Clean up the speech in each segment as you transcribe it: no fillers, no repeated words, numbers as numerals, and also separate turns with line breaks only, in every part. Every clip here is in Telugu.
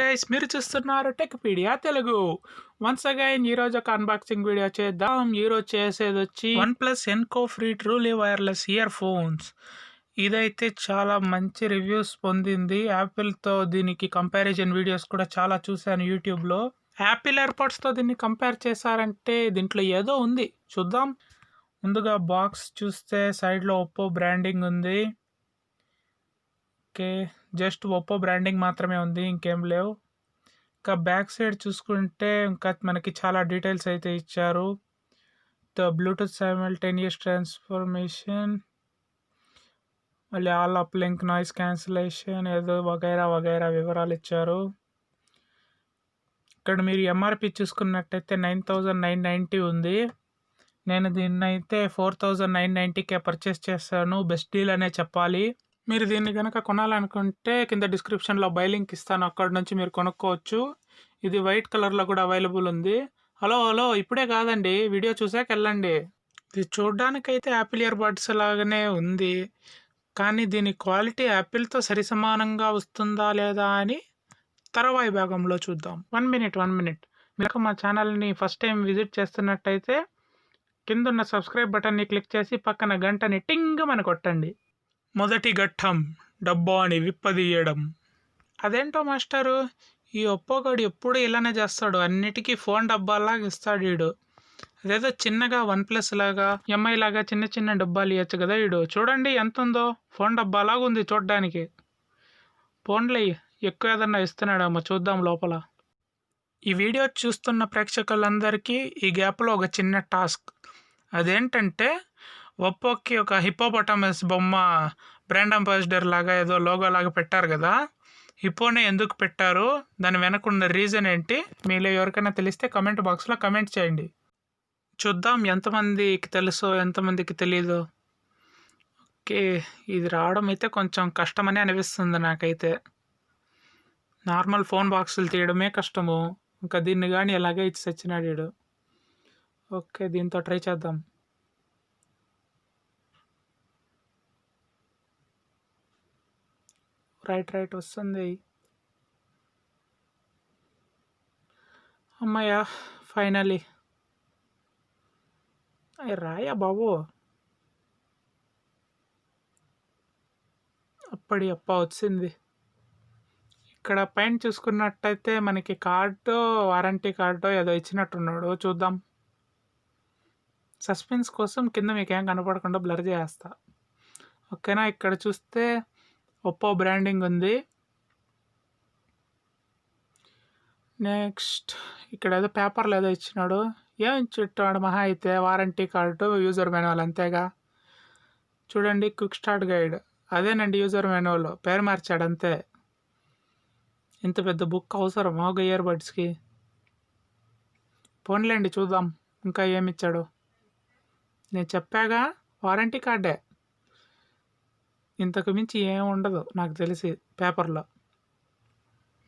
గైస్, మీరు చూస్తున్నారు టెక్పీడియా తెలుగు. వన్స్ అగైన్ ఈరోజు ఒక అన్బాక్సింగ్ వీడియో చేద్దాం. ఈరోజు చేసేది వచ్చి OnePlus Enco free truly wireless ear phones. ఇదైతే చాలా మంచి రివ్యూస్ పొందింది. యాపిల్తో దీనికి కంపారిజన్ వీడియోస్ కూడా చాలా చూశాను యూట్యూబ్లో. యాపిల్ ఎయిర్పాడ్స్తో దీన్ని కంపేర్ చేశారంటే దీంట్లో ఏదో ఉంది, చూద్దాం. ముందుగా బాక్స్ చూస్తే సైడ్లో ఒప్పో బ్రాండింగ్ ఉంది. ఓకే, జస్ట్ ఒప్పో బ్రాండింగ్ మాత్రమే ఉంది, ఇంకేం లేవు. ఇంకా బ్యాక్ సైడ్ చూసుకుంటే ఇంకా మనకి చాలా డీటెయిల్స్ అయితే ఇచ్చారు. బ్లూటూత్ సైమల్టేనియస్ ట్రాన్స్ఫర్మేషన్, మళ్ళీ all up link, noise cancellation, ఏదో వగైరా వగైరా వివరాలు ఇచ్చారు. ఇక్కడ మీరు ఎంఆర్పి చూసుకున్నట్టయితే 9,990 ఉంది. నేను దీన్ని అయితే 4,990కే పర్చేస్ చేశాను. బెస్ట్ డీల్ అనే చెప్పాలి. మీరు దీన్ని కనుక కొనాలనుకుంటే కింద డిస్క్రిప్షన్లో బై లింక్ ఇస్తాను, అక్కడ నుంచి మీరు కొనుక్కోవచ్చు. ఇది వైట్ కలర్లో కూడా అవైలబుల్ ఉంది. హలో ఇప్పుడే కాదండి, వీడియో చూసాక వెళ్ళండి. ఇది చూడడానికైతే యాపిల్ ఇయర్బడ్స్ లాగానే ఉంది, కానీ దీని క్వాలిటీ యాపిల్తో సరిసమానంగా వస్తుందా లేదా అని తర్వాయి భాగంలో చూద్దాం. 1 మినిట్. మీరు మా ఛానల్ని ఫస్ట్ టైం విజిట్ చేస్తున్నట్టయితే కింద ఉన్న సబ్స్క్రైబ్ బటన్ని క్లిక్ చేసి పక్కన గంటని టింగ్ అని కొట్టండి. మొదటి ఘట్టం, డబ్బాని విప్పదీయడం. అదేంటో మాస్టరు, ఈ ఒప్పోగాడు ఎప్పుడు ఇలానే చేస్తాడు, అన్నిటికీ ఫోన్ డబ్బాలాగా ఇస్తాడు వీడు. అదేదో చిన్నగా OnePlus లాగా, ఎంఐ లాగా చిన్న చిన్న డబ్బాలు ఇవ్వచ్చు కదా వీడు. చూడండి ఎంత ఉందో, ఫోన్ డబ్బాలాగా ఉంది చూడడానికి. ఫోన్లే ఎక్కువ ఏదన్నా ఇస్తున్నాడేమో, చూద్దాం లోపల. ఈ వీడియో చూస్తున్న ప్రేక్షకులందరికీ ఈ గ్యాప్లో ఒక చిన్న టాస్క్. అదేంటంటే ఒప్పోకి ఒక హిప్పోపటామస్ బొమ్మ బ్రాండ్ అంబాసిడర్ లాగా ఏదో లోగో లాగా పెట్టారు కదా. హిప్పోనే ఎందుకు పెట్టారు, దాని వెనకున్న రీజన్ ఏంటి, మీలో ఎవరికైనా తెలిస్తే కమెంట్ బాక్స్లో కమెంట్ చేయండి. చూద్దాం ఎంతమందికి తెలుసో ఎంతమందికి తెలీదో. ఓకే, ఇది రావడం అయితే కొంచెం కష్టమని అనిపిస్తుంది నాకైతే. నార్మల్ ఫోన్ బాక్సులు తీయడమే కష్టము, ఇంకా దీన్ని కానీ ఎలాగే ఇచ్చి సచ్చినాడు. ఓకే, దీంతో ట్రై చేద్దాం. రైట్ వస్తుంది. అమ్మయ్యా, ఫైనలీ. రాయా బాబు, అప్ప వచ్చింది. ఇక్కడ పైన చూసుకున్నట్టయితే మనకి కార్డు, వారంటీ కార్డు ఏదో ఇచ్చినట్టున్నాడు, చూద్దాం. సస్పెన్స్ కోసం కింద మీకేం కనపడకుండా బ్లర్ చేస్తా, ఓకేనా. ఇక్కడ చూస్తే ఒప్పో బ్రాండింగ్ ఉంది. నెక్స్ట్ ఇక్కడ ఏదో పేపర్లు ఏదో ఇచ్చినాడు, ఏం చుట్టాడు మహా అయితే, వారంటీ కార్డు, యూజర్ మాన్యువల్ అంతేగా. చూడండి, క్విక్ స్టార్ట్ గైడ్, అదేనండి యూజర్ మాన్యువల్, పేరు మార్చాడు అంతే. ఇంత పెద్ద బుక్ అవసరం ఒక ఇయర్బడ్స్కి. పోన్లేండి, చూద్దాం ఇంకా ఏమిచ్చాడు. నేను చెప్పాగా, వారంటీ కార్డే, ఇంతకు మించి ఏం ఉండదు నాకు తెలిసి పేపర్లో.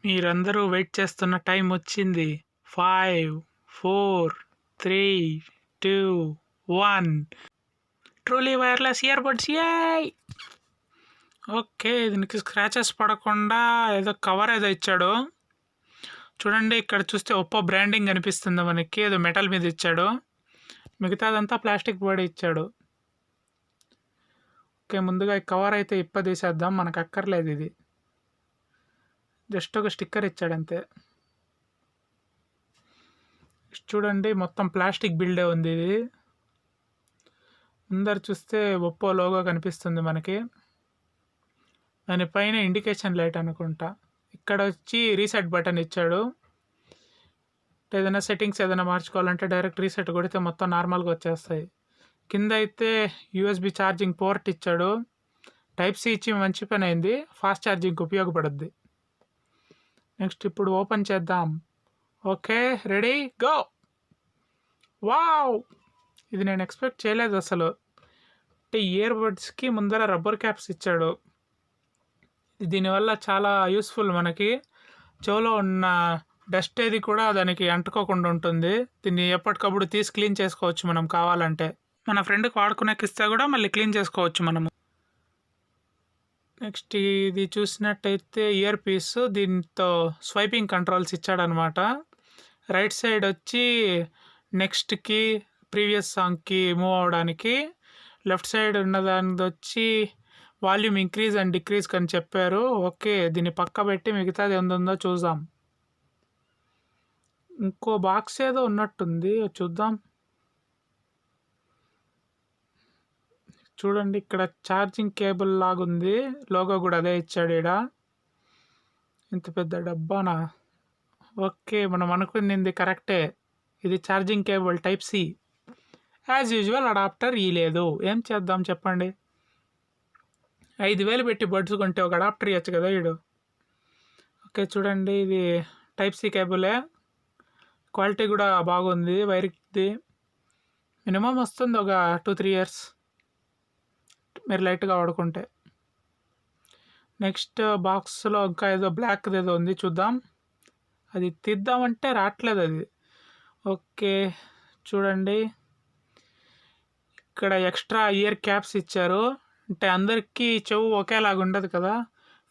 మీరందరూ వెయిట్ చేస్తున్న టైం వచ్చింది. 5, 4, 3, 2, 1. ట్రూలీ వైర్లెస్ ఇయర్బడ్స్, ఏయ్! ఓకే, దీనికి స్క్రాచెస్ పడకుండా ఏదో కవర్ ఏదో ఇచ్చాడు. చూడండి, ఇక్కడ చూస్తే ఒప్పో బ్రాండింగ్ అనిపిస్తుంది మనకి, ఏదో మెటల్ మీద ఇచ్చాడు. మిగతాదంతా ప్లాస్టిక్ బాడీ ఇచ్చాడు. ఓకే, ముందుగా ఈ కవర్ అయితే ఇప్పదీసేద్దాం, మనకు అక్కర్లేదు ఇది. జస్ట్ ఒక స్టిక్కర్ ఇచ్చాడు అంతే. చూడండి, మొత్తం ప్లాస్టిక్ బిల్డే ఉంది ఇది. ముందర చూస్తే ఒప్పో లోగో కనిపిస్తుంది మనకి, దానిపైన ఇండికేషన్ లైట్ అనుకుంటా. ఇక్కడ వచ్చి రీసెట్ బటన్ ఇచ్చాడు. ఏదైనా సెట్టింగ్స్ ఏదైనా మార్చుకోవాలంటే డైరెక్ట్ రీసెట్ కొడితే మొత్తం నార్మల్గా వచ్చేస్తాయి. కింద అయితే USB ఛార్జింగ్ పోర్ట్ ఇచ్చాడు. Type-C ఇచ్చి మంచి పని అయింది, ఫాస్ట్ ఛార్జింగ్కి ఉపయోగపడుద్ది. నెక్స్ట్ ఇప్పుడు ఓపెన్ చేద్దాం. Okay, ready, go. వావ్, ఇది నేను ఎక్స్పెక్ట్ చేయలేదు అసలు. అంటే ఇయర్బడ్స్కి ముందర రబ్బర్ క్యాప్స్ ఇచ్చాడు. దీనివల్ల చాలా యూస్ఫుల్ మనకి. చెవులో ఉన్న డస్ట్ ఏది కూడా దానికి అంటుకోకుండా ఉంటుంది. దీన్ని ఎప్పటికప్పుడు తీసి క్లీన్ చేసుకోవచ్చు మనం కావాలంటే. మన ఫ్రెండ్కి వాడుకునేకి ఇస్తే కూడా మళ్ళీ క్లీన్ చేసుకోవచ్చు మనము. నెక్స్ట్ ఇది చూసినట్టయితే ఇయర్ పీస్, దీంతో స్వైపింగ్ కంట్రోల్స్ ఇచ్చాడనమాట. రైట్ సైడ్ వచ్చి నెక్స్ట్కి ప్రీవియస్ సాంగ్కి మూవ్ అవడానికి, లెఫ్ట్ సైడ్ ఉన్నదానిది వచ్చి వాల్యూమ్ ఇంక్రీజ్ అండ్ డిక్రీజ్ అని చెప్పారు. ఓకే, దీన్ని పక్క పెట్టి మిగతాది ఎంతుందో చూద్దాం. ఇంకో బాక్స్ ఏదో ఉన్నట్టుంది, చూద్దాం. చూడండి, ఇక్కడ ఛార్జింగ్ కేబుల్ లాగుంది, లోగో కూడా అదే ఇచ్చాడు ఈడ. ఇంత పెద్ద డబ్బానా? ఓకే, మనం అనుకున్నది కరెక్టే, ఇది charging cable type C. As usual adapter లేదు. ఏం చేద్దాం చెప్పండి, 5,000 పెట్టి బడ్స్ కొంటే ఒక అడాప్టర్ ఇవ్వచ్చు కదా వీడు. ఓకే చూడండి, ఇది టైప్ సి కేబులే, క్వాలిటీ కూడా బాగుంది. వైర్ది మినిమం వస్తుంది ఒక 2-3 ఇయర్స్ మీరు లైట్గా వాడుకుంటే. నెక్స్ట్ బాక్స్లో ఇంకా ఏదో బ్లాక్ది ఏదో ఉంది, చూద్దాం. అది తీద్దామంటే రావట్లేదు అది. ఓకే చూడండి, ఇక్కడ ఎక్స్ట్రా ఇయర్ క్యాప్స్ ఇచ్చారు. అంటే అందరికీ చెవు ఒకేలాగా ఉండదు కదా,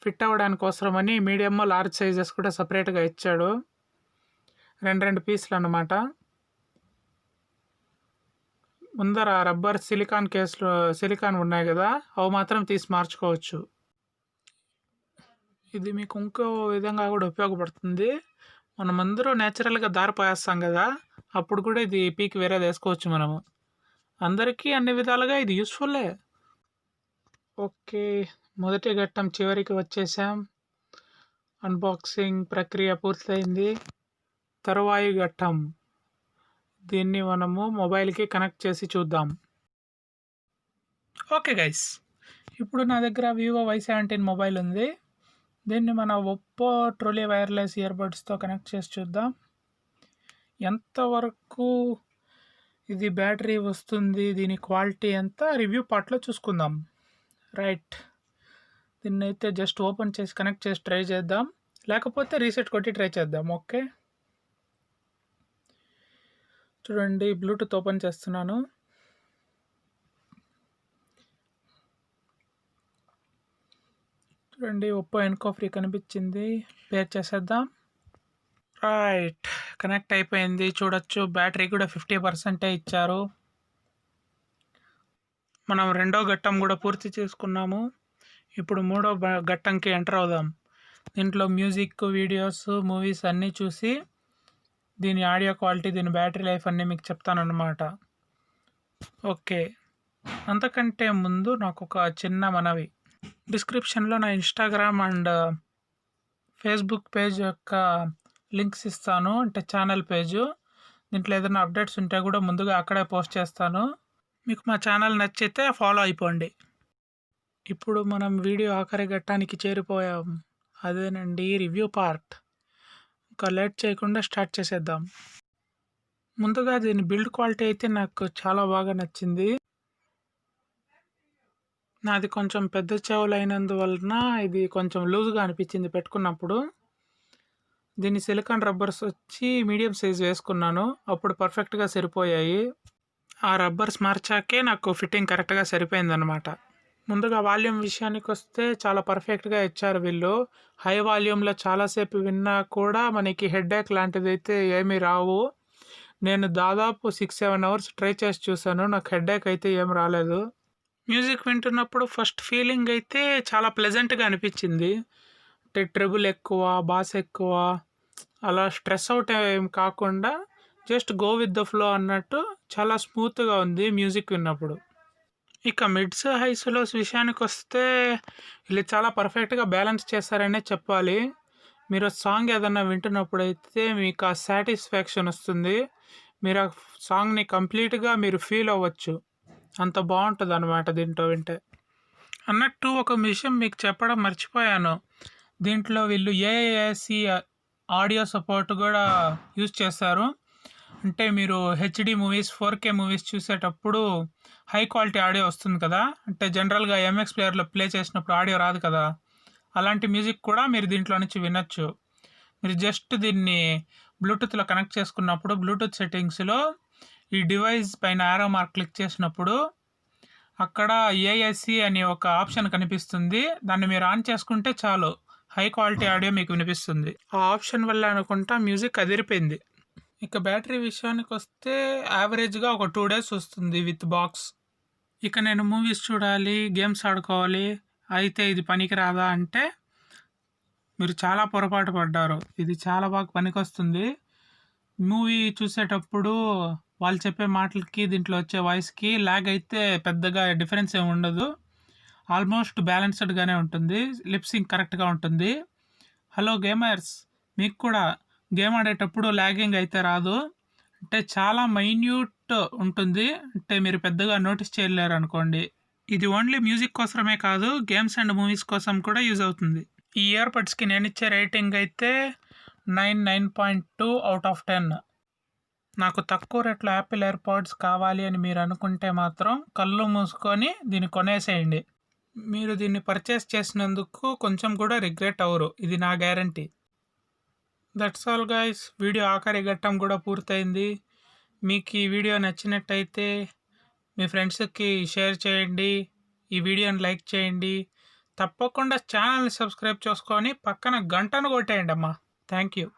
ఫిట్ అవ్వడానికి కోసమని మీడియం లార్జ్ సైజెస్ కూడా సపరేట్గా ఇచ్చాడు. 2 పీసులు అన్నమాట. ముందర రబ్బర్ సిలికాన్ కేసులు సిలికాన్ ఉన్నాయి కదా, అవి మాత్రం తీసి మార్చుకోవచ్చు. ఇది మీకు ఇంకో విధంగా కూడా ఉపయోగపడుతుంది. మనం అందరూ నేచురల్గా దారి పోయేస్తాం కదా, అప్పుడు కూడా ఇది పీకి వేరేది వేసుకోవచ్చు మనము. అందరికీ అన్ని విధాలుగా ఇది యూస్ఫుల్లే. ఓకే, మొదటి ఘట్టం చివరికి వచ్చేసాం. అన్బాక్సింగ్ ప్రక్రియ పూర్తయింది. తరువాయి ఘట్టం, దీన్ని మనము మొబైల్కి కనెక్ట్ చేసి చూద్దాం. ఓకే గైస్, ఇప్పుడు నా దగ్గర వివో Y17 మొబైల్ ఉంది. దీన్ని మన ఒప్పో ట్రూలీ వైర్లెస్ ఇయర్బడ్స్తో కనెక్ట్ చేసి చూద్దాం ఎంతవరకు ఇది బ్యాటరీ వస్తుంది, దీని క్వాలిటీ ఎంత, రివ్యూ పార్ట్లో చూసుకుందాం. రైట్, దీన్ని అయితే జస్ట్ ఓపెన్ చేసి కనెక్ట్ చేసి ట్రై చేద్దాం, లేకపోతే రీసెట్ కొట్టి ట్రై చేద్దాం. ఓకే చూడండి, బ్లూటూత్ ఓపెన్ చేస్తున్నాను. చూడండి, ఒప్పో ఎన్కో ఫ్రీ కనిపించింది, పేర్ చేసేద్దాం. రైట్, కనెక్ట్ అయిపోయింది. చూడొచ్చు, బ్యాటరీ కూడా 50% ఇచ్చారు. మనం రెండో ఘట్టం కూడా పూర్తి చేసుకున్నాము. ఇప్పుడు మూడో ఘట్టంకి ఎంటర్ అవుదాం. దీంట్లో మ్యూజిక్, వీడియోస్, మూవీస్ అన్నీ చూసి దీని ఆడియో క్వాలిటీ, దీని బ్యాటరీ లైఫ్ అన్నీ మీకు చెప్తానన్నమాట. ఓకే, అంతకంటే ముందు నాకు ఒక చిన్న మనవి. డిస్క్రిప్షన్లో నా ఇన్స్టాగ్రామ్ అండ్ ఫేస్బుక్ పేజ్ యొక్క లింక్స్ ఇస్తాను, అంటే ఛానల్ పేజు. దీంట్లో ఏదైనా అప్డేట్స్ ఉంటే కూడా ముందుగా అక్కడే పోస్ట్ చేస్తాను. మీకు మా ఛానల్ నచ్చితే ఫాలో అయిపోండి. ఇప్పుడు మనం వీడియో ఆఖరి ఘట్టానికి చేరిపోయాం, అదేనండి రివ్యూ పార్ట్. ఇంకా లేట్ చేయకుండా స్టార్ట్ చేసేద్దాం. ముందుగా దీని బిల్డ్ క్వాలిటీ అయితే నాకు చాలా బాగా నచ్చింది. నాది కొంచెం పెద్ద చెవులు అయినందువలన ఇది కొంచెం లూజ్గా అనిపించింది పెట్టుకున్నప్పుడు. దీని సిలికాన్ రబ్బర్స్ వచ్చి మీడియం సైజ్ వేసుకున్నాను, అప్పుడు పర్ఫెక్ట్గా సరిపోయాయి. ఆ రబ్బర్స్ మార్చాకే నాకు ఫిట్టింగ్ కరెక్ట్గా సరిపోయిందనమాట. ముందుగా వాల్యూమ్ విషయానికి వస్తే చాలా పర్ఫెక్ట్గా ఇచ్చారు వీళ్ళు. హై వాల్యూమ్లో చాలాసేపు విన్నా కూడా మనకి హెడ్ఏక్ లాంటిది అయితే ఏమీ రావు. నేను దాదాపు 6-7 అవర్స్ ట్రై చేసి చూశాను, నాకు హెడ్ఏక్ అయితే ఏం రాలేదు. మ్యూజిక్ వింటున్నప్పుడు ఫస్ట్ ఫీలింగ్ అయితే చాలా ప్లెజెంట్గా అనిపించింది. అంటే ట్రెబుల్ ఎక్కువ, బాస్ ఎక్కువ, అలా స్ట్రెస్ అవుట్ ఏం కాకుండా just go with the flow అన్నట్టు చాలా స్మూత్గా ఉంది మ్యూజిక్ విన్నప్పుడు. ఇక మిడ్స్, హైస్లో విషయానికి వస్తే వీళ్ళు చాలా పర్ఫెక్ట్గా బ్యాలెన్స్ చేస్తారనే చెప్పాలి. మీరు సాంగ్ ఏదన్నా వింటున్నప్పుడు అయితే మీకు ఆ సాటిస్ఫాక్షన్ వస్తుంది, మీరు ఆ సాంగ్ని కంప్లీట్గా మీరు ఫీల్ అవ్వచ్చు, అంత బాగుంటుంది అనమాట దీంట్లో వింటే. అన్నట్టు ఒక విషయం మీకు చెప్పడం మర్చిపోయాను, దీంట్లో వీళ్ళు ఏఏసి ఆడియో సపోర్ట్ కూడా యూజ్ చేస్తారు. అంటే మీరు హెచ్డి మూవీస్, 4K మూవీస్ చూసేటప్పుడు హై క్వాలిటీ ఆడియో వస్తుంది కదా, అంటే జనరల్గా ఎంఎక్స్ ప్లేయర్లో ప్లే చేసినప్పుడు ఆడియో రాదు కదా, అలాంటి మ్యూజిక్ కూడా మీరు దీంట్లో నుంచి వినొచ్చు. మీరు జస్ట్ దీన్ని బ్లూటూత్లో కనెక్ట్ చేసుకున్నప్పుడు బ్లూటూత్ సెట్టింగ్స్లో ఈ డివైస్ పైన యారో మార్క్ క్లిక్ చేసినప్పుడు అక్కడ ఏఎస్సి అని ఒక ఆప్షన్ కనిపిస్తుంది. దాన్ని మీరు ఆన్ చేసుకుంటే చాలు హై క్వాలిటీ ఆడియో మీకు వినిపిస్తుంది. ఆ ఆప్షన్ వల్ల అనుకుంటా మ్యూజిక్ అదిరిపోయింది. ఇక బ్యాటరీ విషయానికి వస్తే యావరేజ్గా ఒక 2 డేస్ వస్తుంది విత్ బాక్స్. ఇక నేను మూవీస్ చూడాలి, గేమ్స్ ఆడుకోవాలి అయితే ఇది పనికి రాదా అంటే మీరు చాలా పొరపాటు పడ్డారు. ఇది చాలా బాగా పనికొస్తుంది. మూవీ చూసేటప్పుడు వాళ్ళు చెప్పే మాటలకి దీంట్లో వచ్చే వాయిస్కి లాగ్ అయితే పెద్దగా డిఫరెన్స్ ఏమి ఉండదు. ఆల్మోస్ట్ బ్యాలెన్స్డ్గానే ఉంటుంది. లిప్ సింక్ కరెక్ట్గా ఉంటుంది. హలో గేమర్స్, మీకు కూడా గేమ్ ఆడేటప్పుడు లాగింగ్ అయితే రాదు. అంటే చాలా మైన్యూట్ ఉంటుంది. అంటే మీరు పెద్దగా నోటీస్ చేయలేరు అనుకోండి. ఇది ఓన్లీ మ్యూజిక్ కోసమే కాదు, గేమ్స్ అండ్ మూవీస్ కోసం కూడా యూజ్ అవుతుంది. ఈ ఇయర్బడ్స్కి నేను ఇచ్చే రేటింగ్ అయితే 9.2 అవుట్ ఆఫ్ 10. నాకు తక్కువ రేట్లో యాపిల్ ఎయిర్పాడ్స్ కావాలి అని మీరు అనుకుంటే మాత్రం కళ్ళు మూసుకొని దీన్ని కొనేసేయండి. మీరు దీన్ని పర్చేస్ చేసినందుకు కొంచెం కూడా రిగ్రెట్ అవ్వరు. ఇది నా guarantee. That's all guys. Video ఆఖరి ఘట్టం కూడా పూర్తయింది. మీకు ఈ వీడియో నచ్చినట్టయితే మీ ఫ్రెండ్స్కి షేర్ చేయండి. ఈ వీడియోని లైక్ చేయండి. తప్పకుండా ఛానల్ని సబ్స్క్రైబ్ చేసుకొని పక్కన గంటను కొట్టేయండి అమ్మా. Thank you.